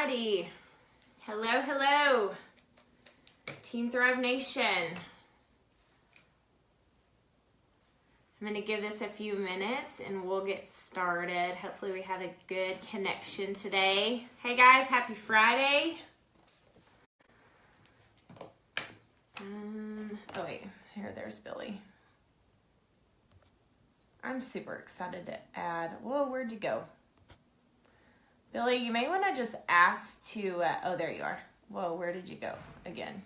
righty. Hello, hello. Team Thrive Nation. I'm going to give this a few minutes and we'll get started. Hopefully we have a good connection today. Hey guys, happy Friday. Oh wait, there's Billy. I'm super excited to add. Whoa, where'd you go? Billy, you may want to just ask to, oh, there you are. Whoa, where did you go again?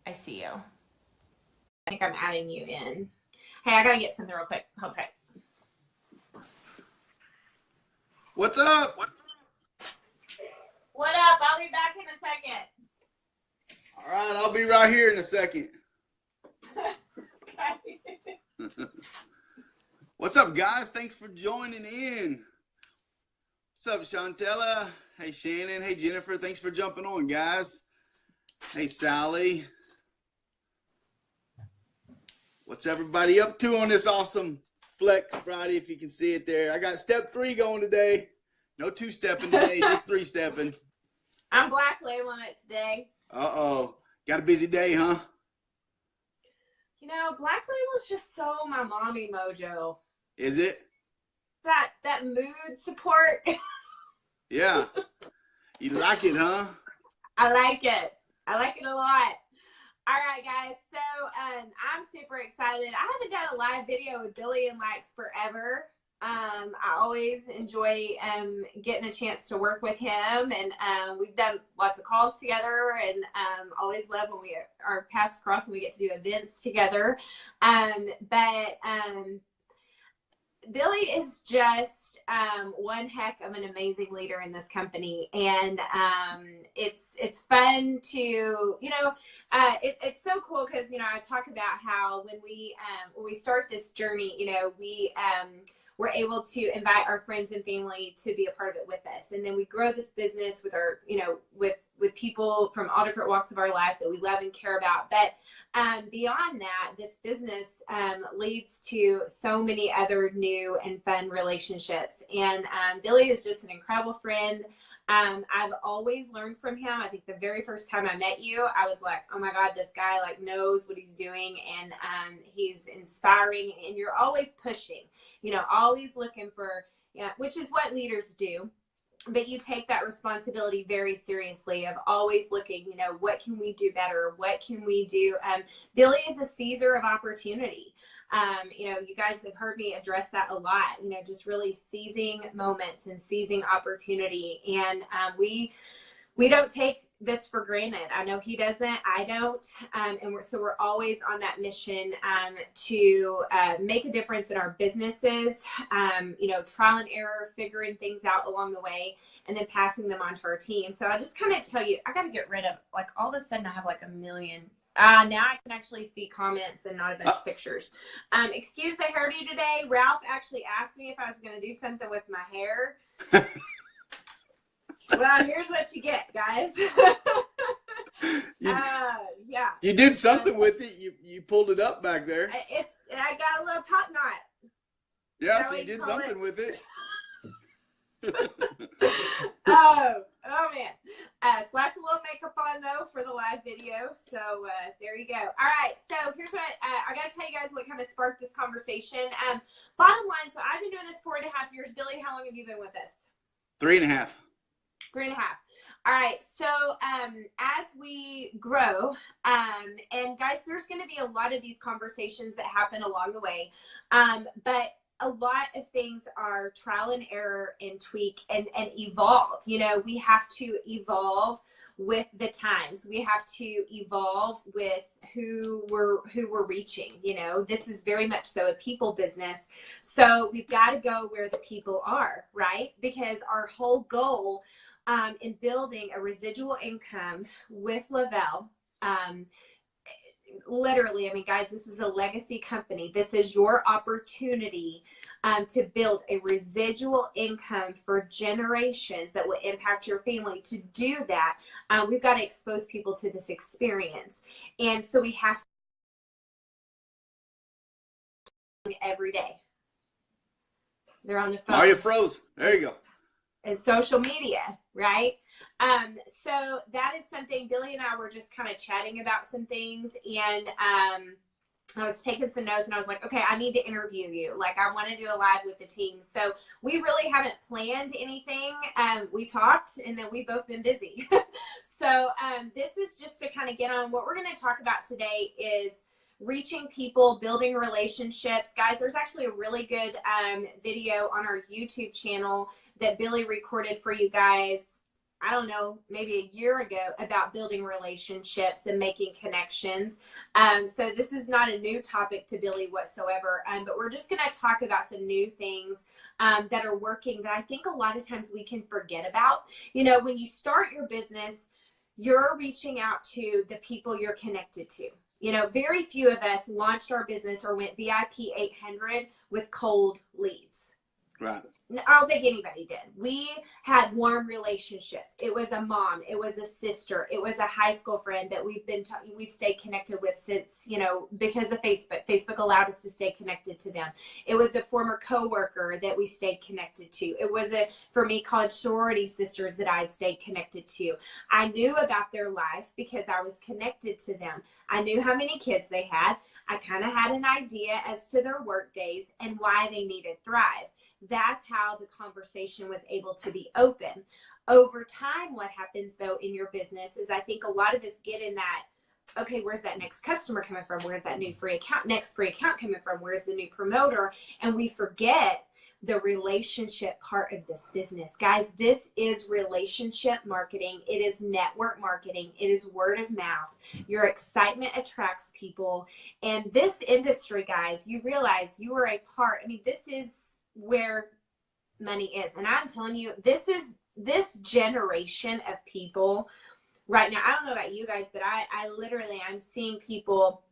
I see you. I think I'm adding you in. Hey, I got to get something real quick. Hold tight. What's up? What up? I'll be back in a second. All right, I'll be right here in a second. Okay. What's up, guys? Thanks for joining in. What's up, Shantella? Hey, Shannon. Hey, Jennifer. Thanks for jumping on, guys. Hey, Sally. What's everybody up to on this awesome Flex Friday, if you can see it there? I got step 3 going today. No 2-stepping today, just 3-stepping. I'm black labeling it today. Uh-oh. Got a busy day, huh? You know, black label is just so my mommy mojo. Is it? That mood support. Yeah. You like it, huh? I like it. I like it a lot. All right, guys. So I'm super excited. I haven't done a live video with Billy in like forever. I always enjoy getting a chance to work with him, and we've done lots of calls together, and always love when our paths cross and we get to do events together. But Billy is just one heck of an amazing leader in this company, and it's fun to, you know, it's so cool because, you know, I talk about how when we start this journey, you know, we're able to invite our friends and family to be a part of it with us, and then we grow this business with our, you know, with people from all different walks of our life that we love and care about. But beyond that, this business leads to so many other new and fun relationships. And Billy is just an incredible friend. I've always learned from him. I think the very first time I met you, I was like, oh my God, this guy like knows what he's doing, and he's inspiring, and you're always pushing, you know, always looking for, yeah, which is what leaders do. But you take that responsibility very seriously of always looking, you know, what can we do better? What can we do? Billy is a seizer of opportunity. You know, you guys have heard me address that a lot, you know, just really seizing moments and seizing opportunity. And we don't take this for granted. I know he doesn't, I don't. And we're always on that mission to make a difference in our businesses, you know, trial and error, figuring things out along the way, and then passing them on to our team. So I'll just kind of tell you, I got to get rid of, like, all of a sudden I have like a million. Now I can actually see comments and not a bunch of pictures. Excuse the hairdo today. Ralph actually asked me if I was going to do something with my hair. Well, here's what you get, guys. Yeah. You did something with it. You pulled it up back there. I got a little top knot. Yeah, so you did something with it. Oh man. Slapped a little makeup on though for the live video. So there you go. All right. So here's what I got to tell you guys what kind of sparked this conversation. Bottom line. So I've been doing this 4.5 years. Billy, how long have you been with us? 3.5. 3.5. All right. So as we grow, and guys, there's going to be a lot of these conversations that happen along the way. But a lot of things are trial and error and tweak and evolve. You know, we have to evolve with the times. We have to evolve with who we're reaching. You know, this is very much so a people business. So we've got to go where the people are, right? Because our whole goal in building a residual income with Lavelle, literally, I mean, guys, this is a legacy company. This is your opportunity to build a residual income for generations that will impact your family. To do that, we've got to expose people to this experience. And so we have to every day. They're on the phone. Mauria froze. There you go. is social media, right? So that is something Billy and I were just kind of chatting about some things, and I was taking some notes, and I was like, okay, I need to interview you. Like, I want to do a live with the team. So we really haven't planned anything. We talked, and then we've both been busy. So this is just to kind of get on. What we're going to talk about today is reaching people, building relationships. Guys, there's actually a really good video on our YouTube channel that Billy recorded for you guys, I don't know, maybe a year ago, about building relationships and making connections. So this is not a new topic to Billy whatsoever, but we're just going to talk about some new things that are working that I think a lot of times we can forget about. You know, when you start your business, you're reaching out to the people you're connected to. You know, very few of us launched our business or went VIP 800 with cold leads. Right. I don't think anybody did. We had warm relationships. It was a mom. It was a sister. It was a high school friend that we've stayed connected with since, you know, because of Facebook. Facebook allowed us to stay connected to them. It was a former coworker that we stayed connected to. It was for me, college sorority sisters that I'd stayed connected to. I knew about their life because I was connected to them. I knew how many kids they had. I kind of had an idea as to their work days and why they needed Thrive. That's how the conversation was able to be open. Over time, what happens though in your business is, I think a lot of us get in that, okay, where's that next customer coming from? Where's that new next free account coming from? Where's the new promoter? And we forget the relationship part of this business. Guys, this is relationship marketing. It is network marketing. It is word of mouth. Your excitement attracts people. And this industry, guys, you realize you are a part. I mean, this is where money is. And I'm telling you, this generation of people right now, I don't know about you guys, but I literally, I'm seeing people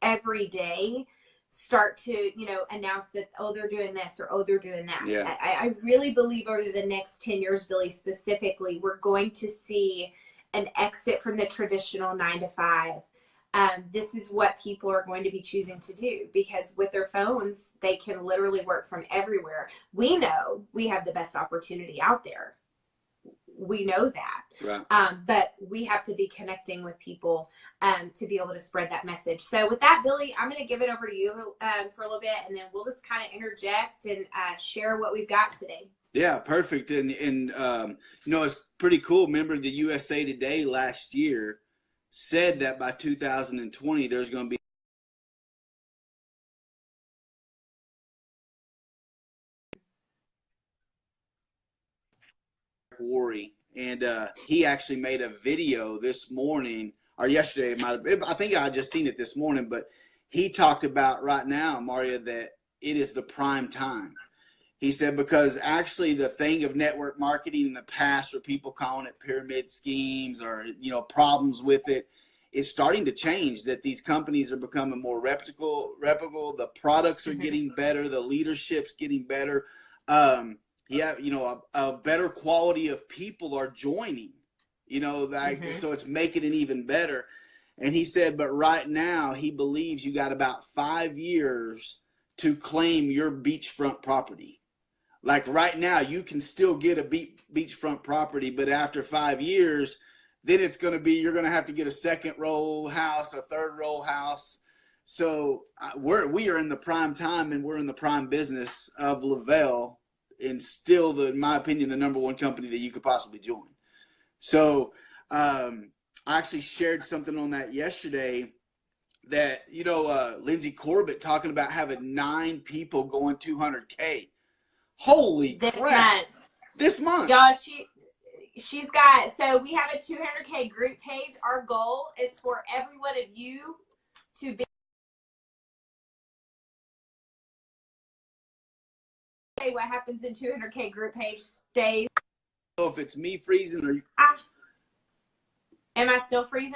every day start to, you know, announce that, oh, they're doing this, or oh, they're doing that. Yeah. I really believe over the next 10 years, Billy, specifically, we're going to see an exit from the traditional 9 to 5. This is what people are going to be choosing to do, because with their phones, they can literally work from everywhere. We know we have the best opportunity out there. We know that. Right. But we have to be connecting with people to be able to spread that message. So with that, Billy, I'm going to give it over to you for a little bit, and then we'll just kind of interject and share what we've got today. Yeah, perfect. And you know, it's pretty cool. Remember, the USA Today last year said that by 2020, there's going to be worry. And he actually made a video this morning or yesterday. I think I just seen it this morning, but he talked about right now, Mauria, that it is the prime time. He said, because actually the thing of network marketing in the past, where people calling it pyramid schemes or, you know, problems with it, it's starting to change, that these companies are becoming more reputable. The products are getting better. The leadership's getting better. Yeah, you know, a better quality of people are joining, you know, so it's making it even better. And he said, but right now he believes you got about 5 years to claim your beachfront property. Like right now, you can still get a beachfront property, but after 5 years, then it's going to be, you're going to have to get a second row house, a third row house. So we are in the prime time, and we're in the prime business of Lavelle, and still, in my opinion, the #1 company that you could possibly join. So I actually shared something on that yesterday, that, you know, Lindsay Corbett talking about having 9 people going 200K. Holy crap. This month. Y'all, she's got, so we have a 200K group page. Our goal is for every one of you to be, what happens in 200K group page stays. If it's me freezing or am I still freezing?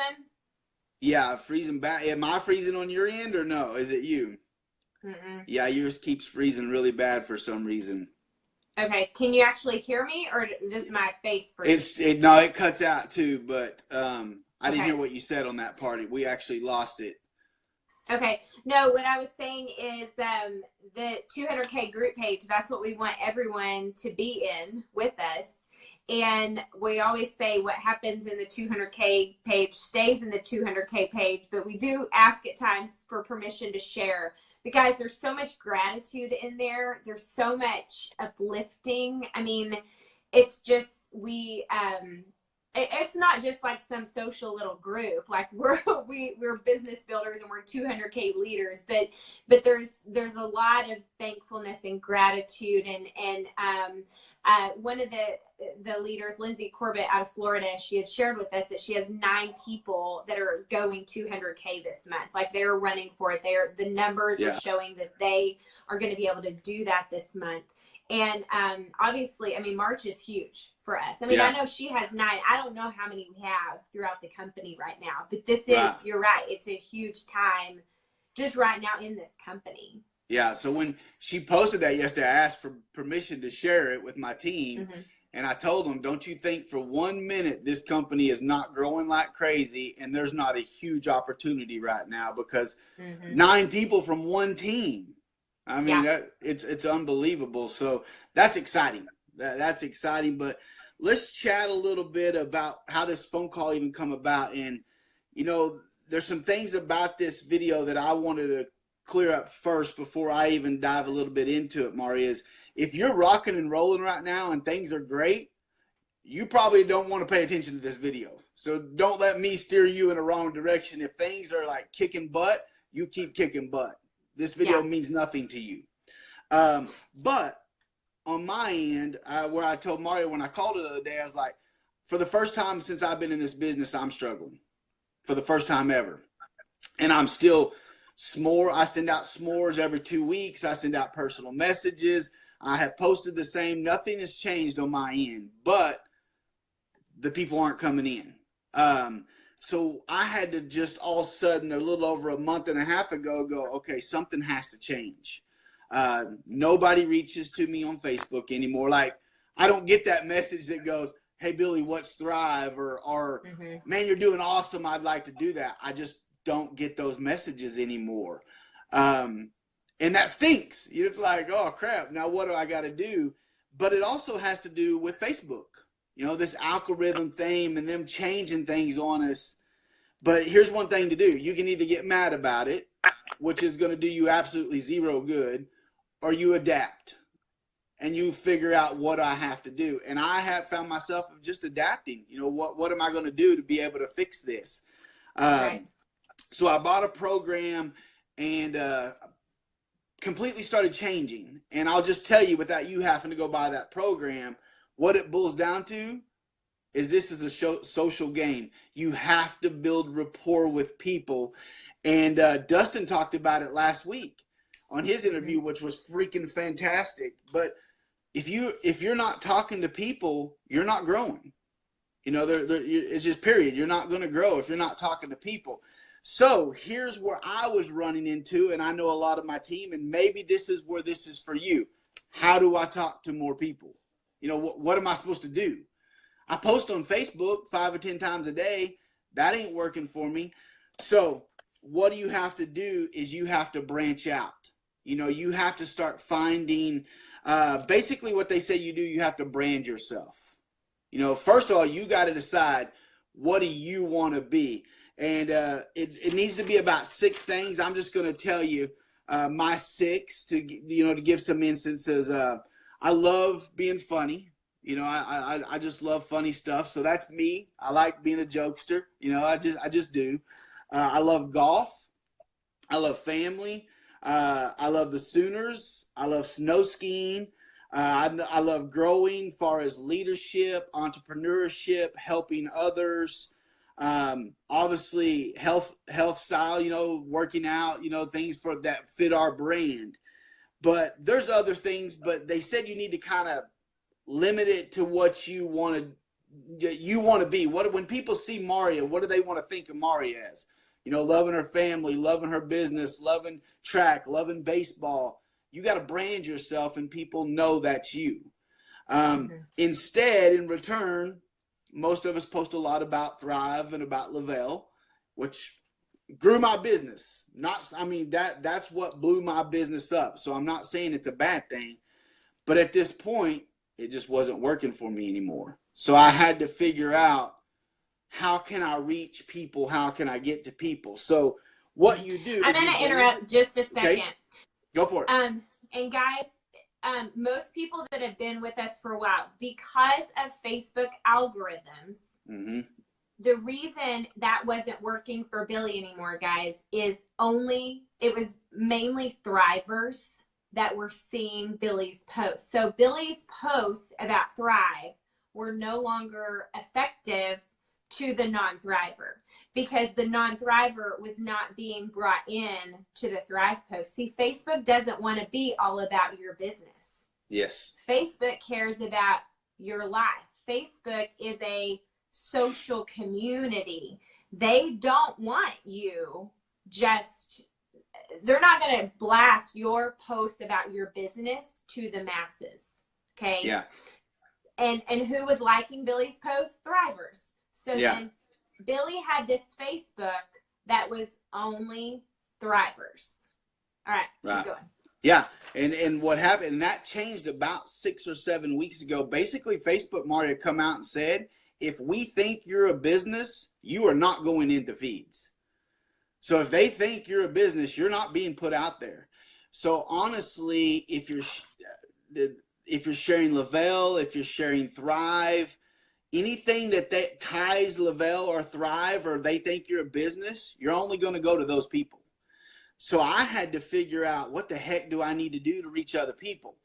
Yeah, freezing back. Am I freezing on your end, or no? Is it you? Yeah, yours keeps freezing really bad for some reason. Okay, can you actually hear me, or does my face freeze? No, it cuts out too, but I didn't hear what you said on that part. We actually lost it. Okay, no, what I was saying is the 200K group page, that's what we want everyone to be in with us. And we always say what happens in the 200K page stays in the 200K page, but we do ask at times for permission to share. But guys, there's so much gratitude in there. There's so much uplifting. I mean, it's just, it's not just like some social little group. Like we're business builders and we're 200K leaders, but there's a lot of thankfulness and gratitude. And one of the leaders, Lindsay Corbett out of Florida, she had shared with us that she has 9 people that are going 200K this month. Like they're running for it. The numbers are showing that they are going to be able to do that this month. And obviously, I mean, March is huge for us. I mean, I know she has 9. I don't know how many we have throughout the company right now, but this is, you're right, it's a huge time just right now in this company. Yeah, so when she posted that yesterday, I asked for permission to share it with my team, and I told them, don't you think for 1 minute this company is not growing like crazy and there's not a huge opportunity right now, because 9 people from one team. I mean, it's unbelievable. So that's exciting. That's exciting. But let's chat a little bit about how this phone call even come about. And, you know, there's some things about this video that I wanted to clear up first before I even dive a little bit into it, Mauria. Is if you're rocking and rolling right now and things are great, you probably don't want to pay attention to this video. So don't let me steer you in the wrong direction. If things are like kicking butt, you keep kicking butt. This video means nothing to you. But on my end, where I told Mauria when I called her the other day, I was like, for the first time since I've been in this business, I'm struggling. For the first time ever. And I'm still I send out s'mores every 2 weeks. I send out personal messages. I have posted the same. Nothing has changed on my end. But the people aren't coming in. So I had to just all of a sudden, a little over a month and a half ago, go, okay, something has to change. Nobody reaches to me on Facebook anymore. Like, I don't get that message that goes, hey, Billy, what's Thrive? Or man, you're doing awesome. I'd like to do that. I just don't get those messages anymore. And that stinks. It's like, oh, crap. Now what do I got to do? But it also has to do with Facebook. You know, this algorithm thing and them changing things on us. But here's one thing to do. You can either get mad about it, which is going to do you absolutely zero good, or you adapt and you figure out what I have to do. And I have found myself just adapting. You know, what am I going to do to be able to fix this? So I bought a program and completely started changing. And I'll just tell you, without you having to go buy that program, what it boils down to is this is a social game. You have to build rapport with people. And Dustin talked about it last week on his interview, which was freaking fantastic. But if you're not talking to people, you're not growing. You know, it's just period. You're not going to grow if you're not talking to people. So here's where I was running into, and I know a lot of my team, and maybe this is where this is for you. How do I talk to more people? You know, what am I supposed to do? I post on Facebook 5 or 10 times a day. That ain't working for me. So what do you have to do is you have to branch out. You know, you have to start finding, basically what they say you do, you have to brand yourself. You know, first of all, you got to decide, what do you want to be? And it needs to be about 6 things. I'm just going to tell you my 6 to give some instances. I love being funny. You know, I just love funny stuff. So that's me. I like being a jokester. You know, I just do. I love golf. I love family. I love the Sooners. I love snow skiing. I love growing as far as leadership, entrepreneurship, helping others. Obviously health style, you know, working out, you know, things for that fit our brand. But there's other things, but they said you need to kind of limit it to what you want to be. When people see Mauria, what do they want to think of Mauria as? You know, loving her family, loving her business, loving track, loving baseball. You got to brand yourself and people know that's you. Instead, in return, most of us post a lot about Thrive and about Lavelle, which grew my business. That's what blew my business up. So I'm not saying it's a bad thing, but at this point, it just wasn't working for me anymore. So I had to figure out, how can I reach people? How can I get to people? So what you do I'm is going to interrupt just a second. Okay, go for it. And guys, most people that have been with us for a while, because of Facebook algorithms, the reason that wasn't working for Billy anymore, guys, is it was mainly Thrivers that were seeing Billy's posts. So Billy's posts about Thrive were no longer effective to the non-Thriver, because the non-Thriver was not being brought in to the Thrive post. See, Facebook doesn't want to be all about your business. Yes. Facebook cares about your life. Facebook is a social community. They don't want you they're not going to blast your post about your business to the masses. Okay. Yeah. And who was liking Billy's post? Thrivers. So then Billy had this Facebook that was only Thrivers. All right, keep going. Yeah, and what happened, and that changed about 6 or 7 weeks ago. Basically, Facebook, Mauria, come out and said, if we think you're a business, you are not going into feeds. So if they think you're a business, you're not being put out there. So honestly, if you're sharing Lavelle, if you're sharing Thrive, anything that ties Lavelle or Thrive, or they think you're a business, you're only going to go to those people. So I had to figure out, what the heck do I need to do to reach other people?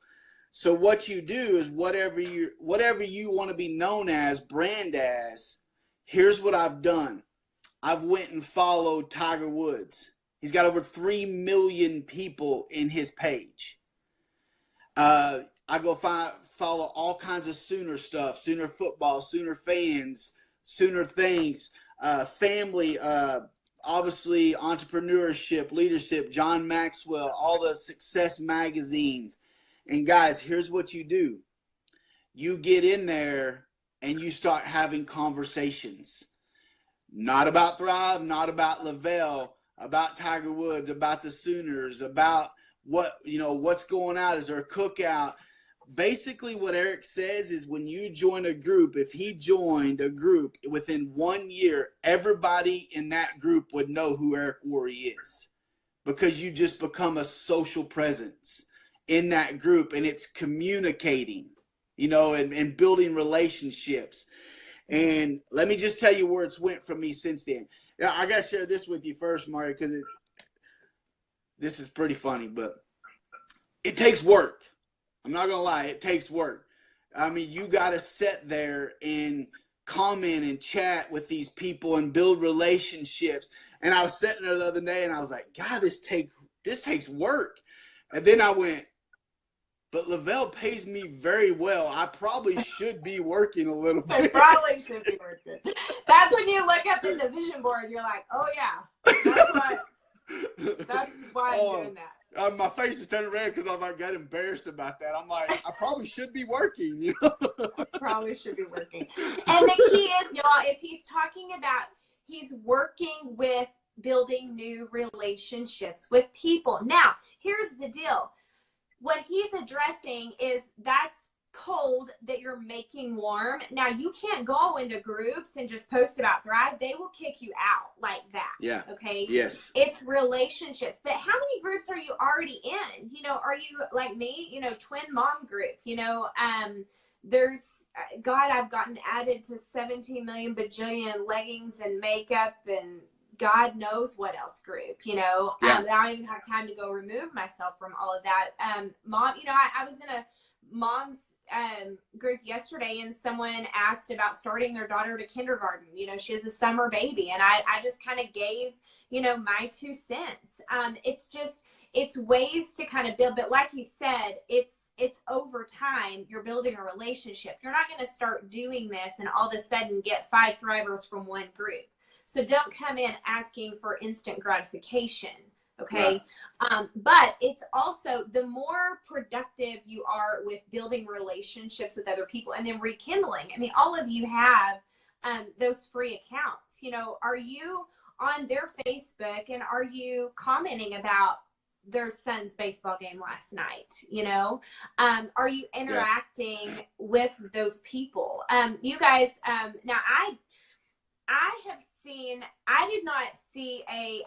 So what you do is whatever you want to be known as, brand as, here's what I've done. I've went and followed Tiger Woods. He's got over 3 million people in his page. I go follow all kinds of Sooner stuff, Sooner football, Sooner fans, Sooner things, family, obviously entrepreneurship, leadership, John Maxwell, all the success magazines. And guys, here's what you do. You get in there and you start having conversations. Not about Thrive, not about Lavelle, about Tiger Woods, about the Sooners, about what's going out. Is there a cookout? Basically, what Eric says is, when you join a group, if he joined a group within 1 year, everybody in that group would know who Eric Worre is, because you just become a social presence in that group, and it's communicating, and building relationships. And let me just tell you where it's went from me since then. Now, I got to share this with you first, Mauria, because this is pretty funny, but it takes work. I'm not going to lie. It takes work. I mean, you got to sit there and comment and chat with these people and build relationships. And I was sitting there the other day and I was like, God, this takes work. And then I went, but Lavelle pays me very well. I probably should be working a little bit. I probably should be working. That's when you look up in the vision board, you're like, oh yeah, that's why I'm doing that. My face is turning red because I got embarrassed about that. I'm like, I probably should be working. Probably should be working. And the key is, y'all, is he's working with building new relationships with people. Now, here's the deal. What he's addressing is that's cold that you're making warm. Now, you can't go into groups and just post about Thrive. They will kick you out like that. Yeah. Okay? Yes. It's relationships. But how many groups are you already in? Are you like me, twin mom group? There's, God, I've gotten added to 17 million bajillion leggings and makeup and God knows what else group, I don't even have time to go remove myself from all of that. Mom, I was in a mom's group yesterday and someone asked about starting their daughter to kindergarten. She has a summer baby and I just kind of gave, my 2 cents. It's ways to kind of build, but like you said, it's over time. You're building a relationship. You're not going to start doing this and all of a sudden get 5 Thrivers from one group. So don't come in asking for instant gratification, okay? Right. But it's also, the more productive you are with building relationships with other people and then rekindling. I mean, all of you have those free accounts. Are you on their Facebook and are you commenting about their son's baseball game last night? Are you interacting with those people? you guys, now I have seen, I did not see a,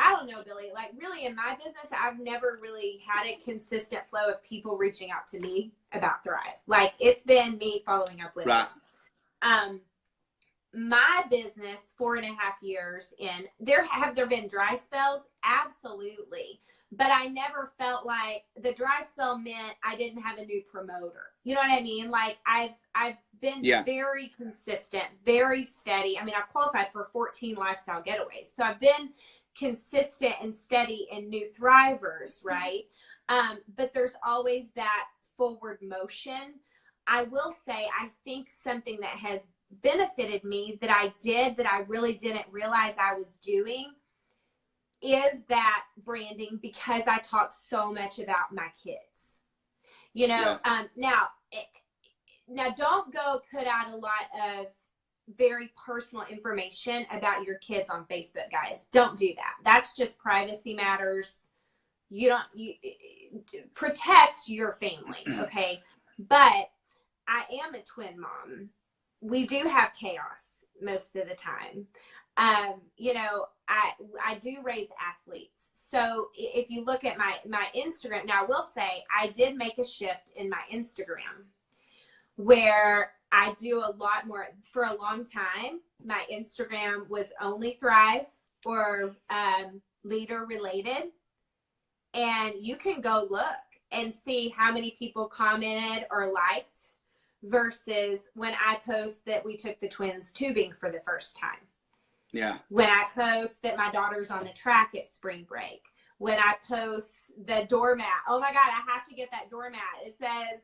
I don't know, Billy, like really in my business, I've never really had a consistent flow of people reaching out to me about Thrive. Like it's been me following up with them. My business, 4.5 years in, have there been dry spells? Absolutely. But I never felt like the dry spell meant I didn't have a new promoter. You know what I mean? Like I've been very consistent, very steady. I mean, I've qualified for 14 lifestyle getaways. So I've been consistent and steady in new thrivers, right? But there's always that forward motion. I will say, I think something that has benefited me that I really didn't realize I was doing is that branding, because I talk so much about my kids, you know. Now don't go put out a lot of very personal information about your kids on Facebook, guys. Don't do that. That's just privacy matters. You protect your family, okay? But I am a twin mom. We do have chaos most of the time. You know, I do raise athletes. So if you look at my Instagram, now I will say I did make a shift in my Instagram where I do a lot more. For a long time, my Instagram was only Thrive or leader related. And you can go look and see how many people commented or liked versus when I post that we took the twins tubing for the first time. Yeah. When I post that my daughter's on the track at spring break. When I post the doormat. Oh my God, I have to get that doormat. It says,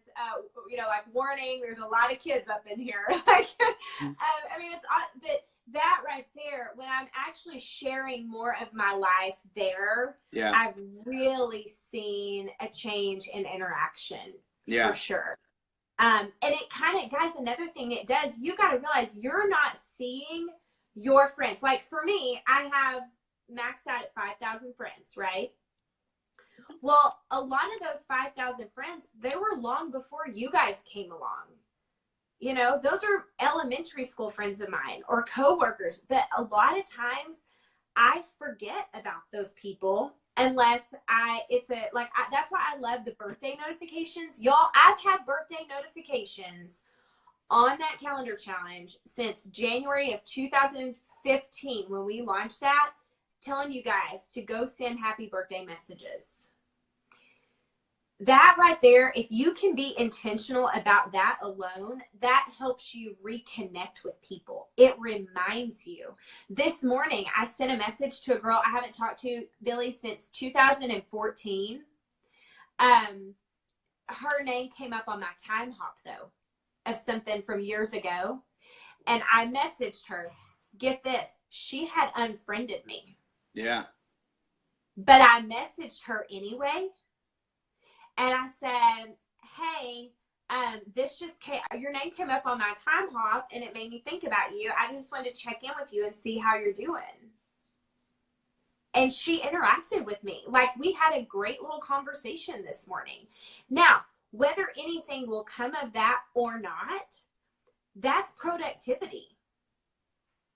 you know, like warning, there's a lot of kids up in here. Like, I mean, but that right there, when I'm actually sharing more of my life there, I've really seen a change in interaction for sure. And it kind of, guys, another thing it does, you got to realize you're not seeing your friends. Like for me, I have maxed out at 5,000 friends, right? Well, a lot of those 5,000 friends, they were long before you guys came along. You know, those are elementary school friends of mine or coworkers that a lot of times I forget about those people unless that's why I love the birthday notifications. Y'all, I've had birthday notifications on that calendar challenge since January of 2015 when we launched that, telling you guys to go send happy birthday messages. That right there, if you can be intentional about that alone, that helps you reconnect with people. It reminds you. This morning, I sent a message to a girl I haven't talked to, Billy, since 2014. Her name came up on my time hop, though, of something from years ago. And I messaged her. Get this. She had unfriended me. Yeah. But I messaged her anyway. And I said, hey, this just came, your name came up on my time hop and it made me think about you. I just wanted to check in with you and see how you're doing. And she interacted with me. Like we had a great little conversation this morning. Now, whether anything will come of that or not, that's productivity.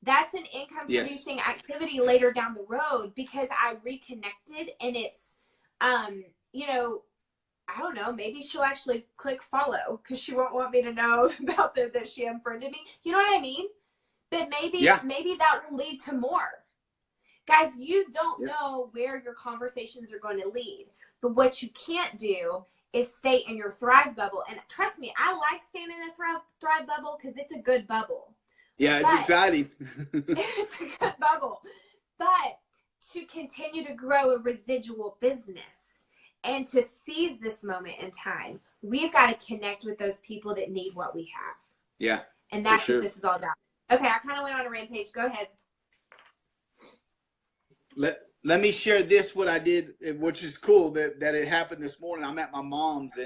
That's an income producing activity later down the road because I reconnected and it's, you know, I don't know, maybe she'll actually click follow because she won't want me to know about that she unfriended me. You know what I mean? But maybe that will lead to more. Guys, you don't know where your conversations are going to lead. But what you can't do is stay in your Thrive bubble. And trust me, I like staying in a Thrive bubble because it's a good bubble. Yeah, it's exciting. It's a good bubble. But to continue to grow a residual business, and to seize this moment in time, we've got to connect with those people that need what we have. Yeah. And that's what this is all about. Okay, I kind of went on a rampage. Go ahead. Let me share this, what I did, which is cool that it happened this morning. I'm at my mom's,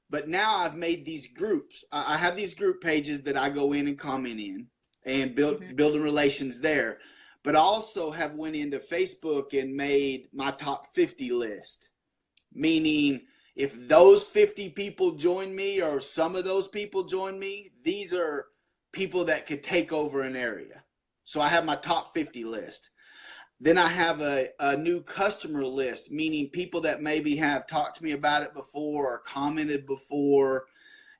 but now I've made these groups. I have these group pages that I go in and comment in and building relations there. But I also have went into Facebook and made my top 50 list. Meaning, If those 50 people join me, or some of those people join me, these are people that could take over an area. So I have my top 50 list. Then I have a new customer list, meaning people that maybe have talked to me about it before or commented before,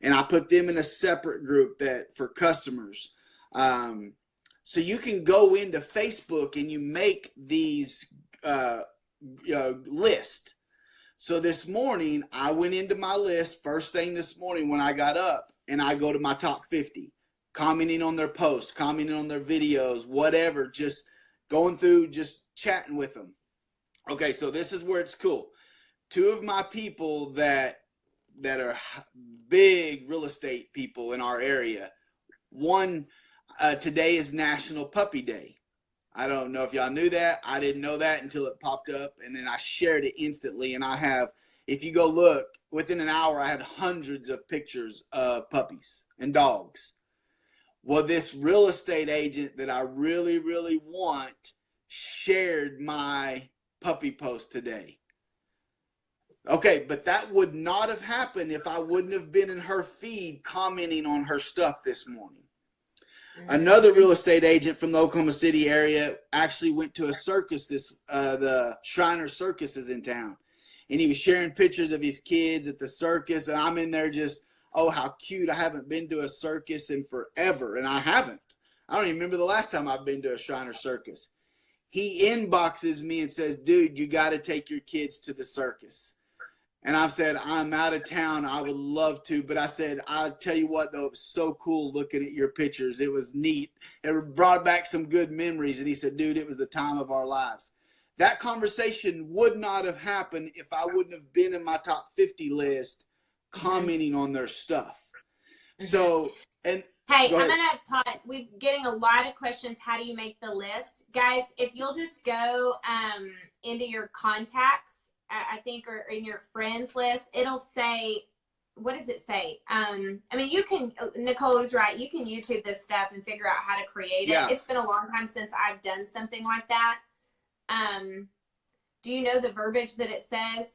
and I put them in a separate group that for customers. So you can go into Facebook and you make these lists. So this morning, I went into my list first thing this morning when I got up, and I go to my top 50, commenting on their posts, commenting on their videos, whatever, just going through, just chatting with them. Okay, so this is where it's cool. Two of my people that are big real estate people in our area, one, today is National Puppy Day. I don't know if y'all knew that. I didn't know that until it popped up, and then I shared it instantly. And I have, if you go look, within an hour, I had hundreds of pictures of puppies and dogs. Well, this real estate agent that I really, really want shared my puppy post today. Okay, but that would not have happened if I wouldn't have been in her feed commenting on her stuff this morning. Another real estate agent from the Oklahoma City area actually went to a circus. The Shriner Circus is in town, and he was sharing pictures of his kids at the circus, and I'm in there just, oh, how cute. I haven't been to a circus in forever, and I haven't. I don't even remember the last time I've been to a Shriner Circus. He inboxes me and says, dude, you got to take your kids to the circus. And I've said, I'm out of town. I would love to. But I said, I'll tell you what, though, it was so cool looking at your pictures. It was neat. It brought back some good memories. And he said, dude, it was the time of our lives. That conversation would not have happened if I wouldn't have been in my top 50 list commenting on their stuff. So, and hey, I'm gonna pause. We're getting a lot of questions. How do you make the list, guys? If you'll just go into your contacts, I think, or in your friends list, it'll say, what does it say? I mean, you can, Nicole was right. You can YouTube this stuff and figure out how to create it. It's been a long time since I've done something like that. Do you know the verbiage that it says?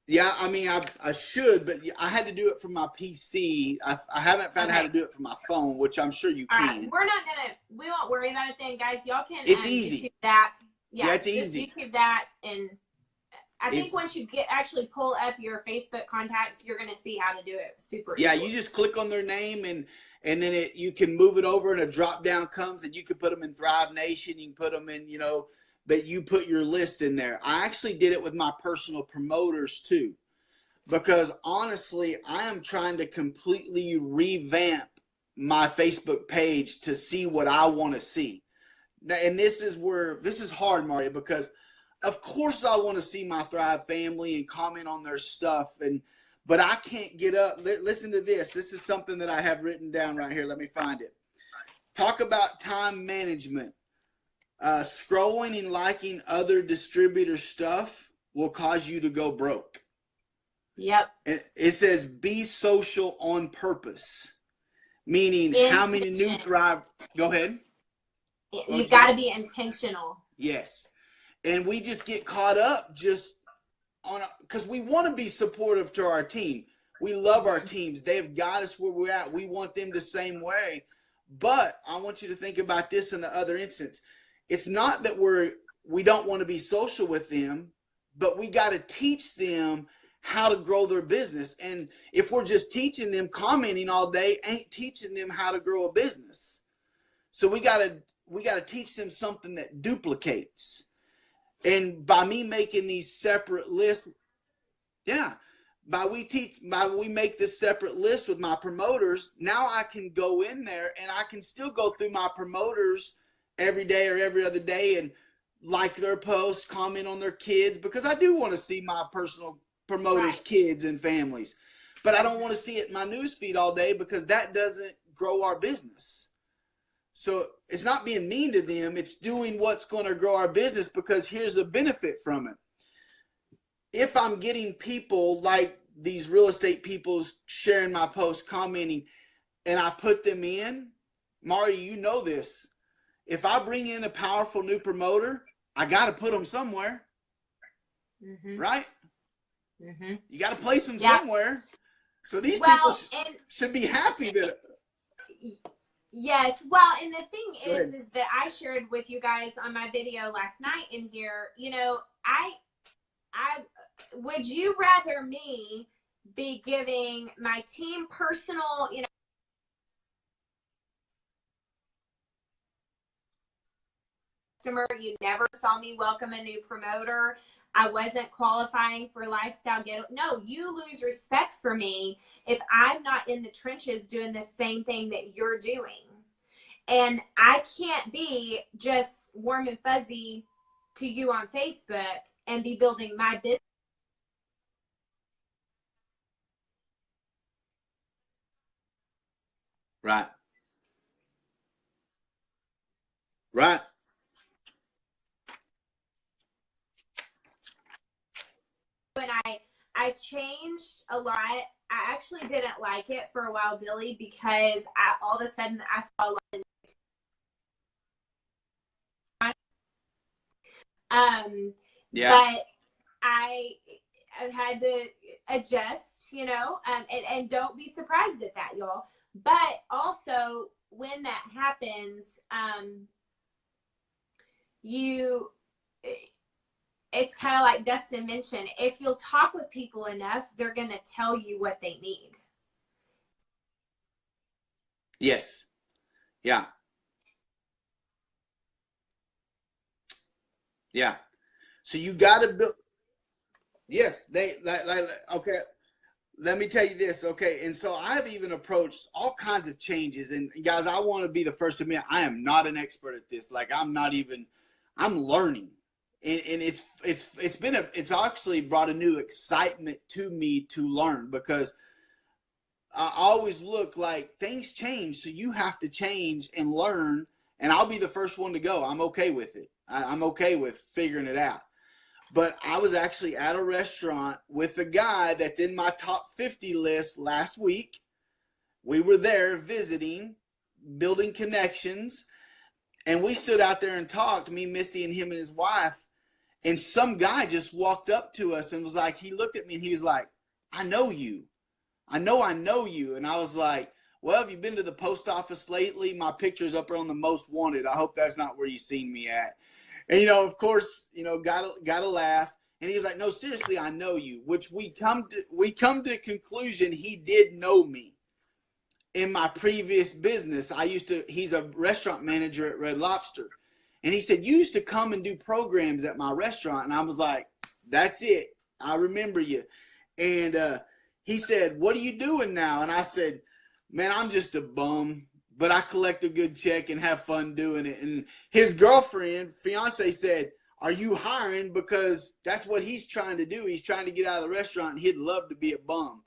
Yeah, I mean, I should, but I had to do it from my PC. I haven't found out how to do it from my phone, which I'm sure you can. Right. We won't worry about it then, guys. Y'all can it's easy. YouTube that. Yeah, it's easy. YouTube that, and I think once you actually pull up your Facebook contacts, you're going to see how to do it super easily. Yeah, you just click on their name, and then you can move it over, and a drop down comes, and you can put them in Thrive Nation. You can put them in, but you put your list in there. I actually did it with my personal promoters too, because honestly, I am trying to completely revamp my Facebook page to see what I want to see. Now, and this is hard, Mauria, because of course I want to see my Thrive family and comment on their stuff, but I can't get up. Listen to this. This is something that I have written down right here. Let me find it. Talk about time management. Scrolling and liking other distributors' stuff will cause you to go broke. Yep. And it says be social on purpose, meaning how many new Thrive. Go ahead. You've got to be intentional. Yes. And we just get caught up just because we want to be supportive to our team. We love our teams. They've got us where we're at. We want them the same way. But I want you to think about this in the other instance. It's not that we don't want to be social with them, but we got to teach them how to grow their business. And if we're just teaching them, commenting all day, ain't teaching them how to grow a business. So we got to teach them something that duplicates. And by me making these separate lists, by we make this separate list with my promoters, now I can go in there and I can still go through my promoters every day or every other day and like their posts, comment on their kids, because I do want to see my personal promoters' kids and families. But I don't want to see it in my newsfeed all day because that doesn't grow our business. So it's not being mean to them. It's doing what's going to grow our business, because here's a benefit from it. If I'm getting people like these real estate people sharing my posts, commenting, and I put them in, Mauria, you know this. If I bring in a powerful new promoter, I got to put them somewhere, right? Mm-hmm. You got to place them Yeah. somewhere. So these Well, people should be happy that. Yes. Well, and the thing is that I shared with you guys on my video last night in here, you know, I would you rather me be giving my team personal, you know, customer, you never saw me welcome a new promoter. I wasn't qualifying for lifestyle get. No, you lose respect for me if I'm not in the trenches doing the same thing that you're doing. And I can't be just warm and fuzzy to you on Facebook and be building my business. Right. Right. When I changed a lot. I actually didn't like it for a while, Billy, because all of a sudden I saw a lot of Yeah. but I had to adjust, you know, and don't be surprised at that, y'all. But also, when that happens, it's kind of like Dustin mentioned. If you'll talk with people enough, they're going to tell you what they need. Yes. Yeah. Yeah. So you got to build. Yes. Okay. Let me tell you this. Okay. And so I've even approached all kinds of changes. And guys, I want to be the first to admit I am not an expert at this. Like I'm learning. And it's actually brought a new excitement to me to learn, because I always look like things change. So you have to change and learn. And I'll be the first one to go. I'm okay with it. I'm okay with figuring it out. But I was actually at a restaurant with a guy that's in my top 50 list last week. We were there visiting, building connections, and we stood out there and talked, me, Misty, and him and his wife. And some guy just walked up to us and was like, he looked at me and he was like, I know you. I know you. And I was like, well, have you been to the post office lately? My picture's up there on the most wanted. I hope that's not where you seen me at. And, you know, of course, you know, gotta laugh. And he's like, no, seriously, I know you, which we come to conclusion he did know me. In my previous business, he's a restaurant manager at Red Lobster. And he said, you used to come and do programs at my restaurant. And I was like, that's it. I remember you. And he said, what are you doing now? And I said, man, I'm just a bum, but I collect a good check and have fun doing it. And his fiance said, are you hiring? Because that's what he's trying to do. He's trying to get out of the restaurant and he'd love to be a bum.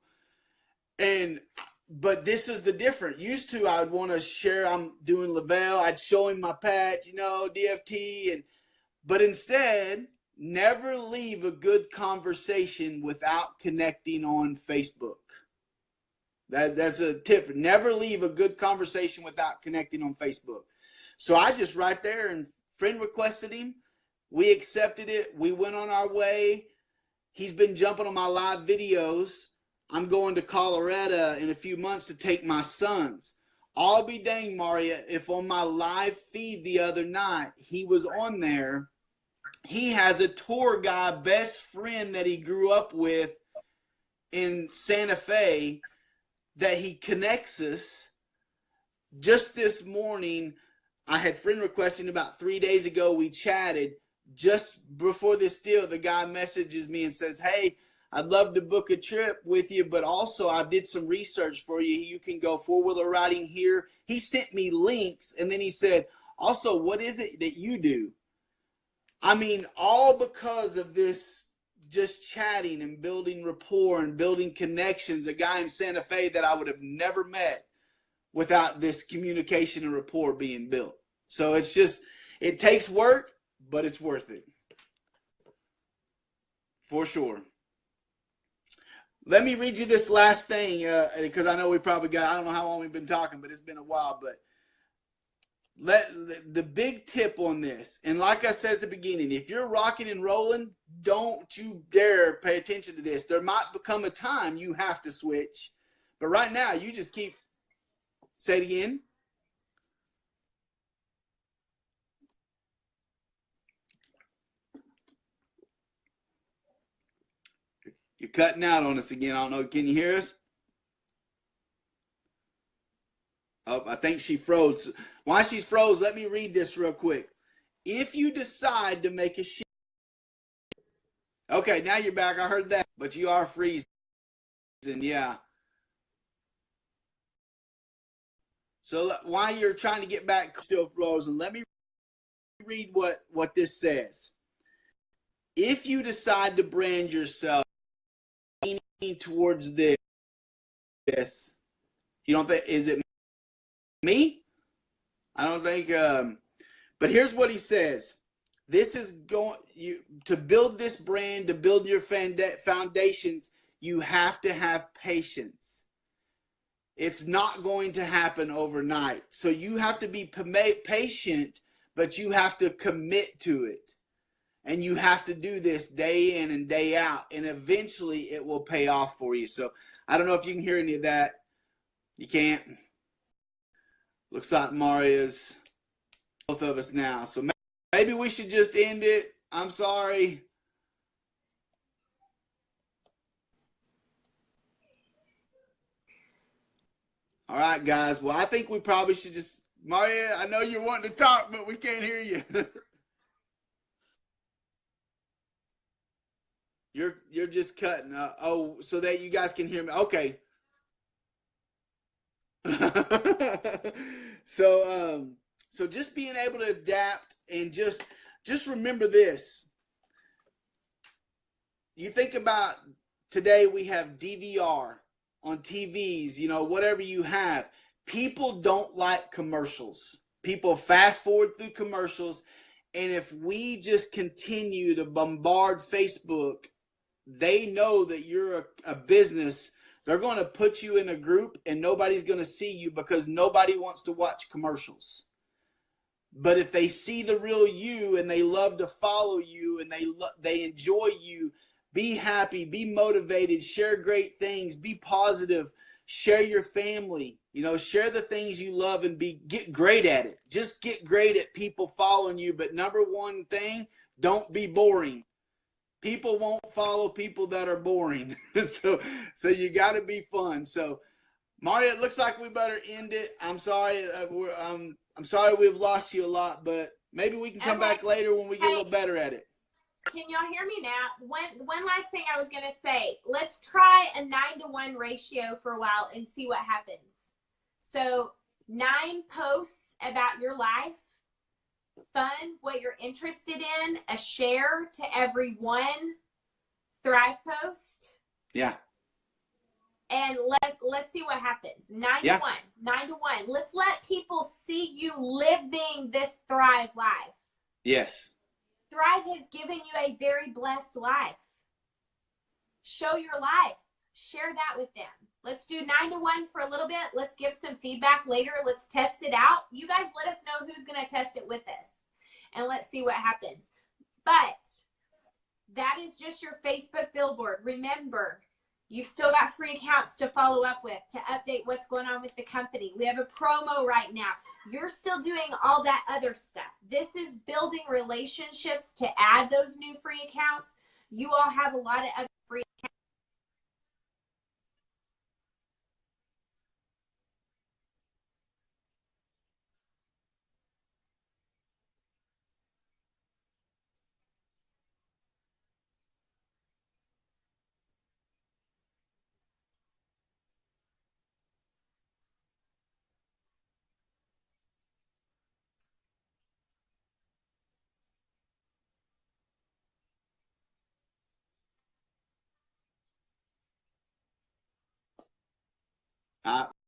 But this is the difference. Used to, I would want to share, I'm doing Lavelle. I'd show him my patch, you know, DFT. But instead, never leave a good conversation without connecting on Facebook. That's a tip. Never leave a good conversation without connecting on Facebook. So I just right there and friend requested him. We accepted it. We went on our way. He's been jumping on my live videos. I'm going to Colorado in a few months to take my sons. I'll be dang, Mauria, if on my live feed the other night, he was on there. He has a tour guide best friend that he grew up with in Santa Fe that he connects us. Just this morning, I had friend requesting about 3 days ago. We chatted. Just before this deal, the guy messages me and says, hey, I'd love to book a trip with you, but also I did some research for you. You can go four-wheeler riding here. He sent me links, and then he said, also, what is it that you do? I mean, all because of this just chatting and building rapport and building connections, a guy in Santa Fe that I would have never met without this communication and rapport being built. So it's just, it takes work, but it's worth it. For sure. Let me read you this last thing, because I know we probably got, I don't know how long we've been talking, but it's been a while. But the big tip on this, and like I said at the beginning, if you're rocking and rolling, don't you dare pay attention to this. There might become a time you have to switch, but right now you just keep. Say it again. You're cutting out on us again. I don't know. Can you hear us? Oh, I think she froze. While she's froze, let me read this real quick. If you decide to make a shift. Okay, now you're back. I heard that. But you are freezing. Yeah. So while you're trying to get back, still frozen, let me read what this says. If you decide to brand yourself leaning towards this, you don't think, is it me? I don't think, but here's what he says. This is going, to build this brand, to build your foundations, you have to have patience. It's not going to happen overnight. So you have to be patient, but you have to commit to it. And you have to do this day in and day out. And eventually it will pay off for you. So I don't know if you can hear any of that. You can't. Looks like Mauria's both of us now. So maybe we should just end it. I'm sorry. All right, guys. Well, I think we probably should just, Mauria, I know you're wanting to talk, but we can't hear you. You're just cutting. Oh, so that you guys can hear me. Okay. So just being able to adapt and just remember this. You think about today we have DVR on TVs, you know, whatever you have. People don't like commercials. People fast forward through commercials. And if we just continue to bombard Facebook, they know that you're a business. They're going to put you in a group and nobody's going to see you because nobody wants to watch commercials. But if they see the real you and they love to follow you and they enjoy you, be happy, be motivated, share great things, be positive, share your family, you know, share the things you love and get great at it. Just get great at people following you. But number one thing, don't be boring. People won't follow people that are boring. so you got to be fun. So Mauria, it looks like we better end it. I'm sorry. I'm sorry we've lost you a lot, but maybe we can come back later when we get a little better at it. Can y'all hear me now? One last thing I was going to say. Let's try a 9-to-1 ratio for a while and see what happens. So 9 posts about your life, fun, what you're interested in, a share to every 1 Thrive post. Yeah. And let's see what happens. 9 to 1. 9 to 1. Let's let people see you living this Thrive life. Yes. Thrive has given you a very blessed life. Show your life. Share that with them. Let's do 9 to 1 for a little bit. Let's give some feedback later. Let's test it out. You guys let us know who's going to test it with us. And let's see what happens. But that is just your Facebook billboard. Remember, you've still got free accounts to follow up with, to update what's going on with the company. We have a promo right now. You're still doing all that other stuff. This is building relationships to add those new free accounts. You all have a lot of other free accounts.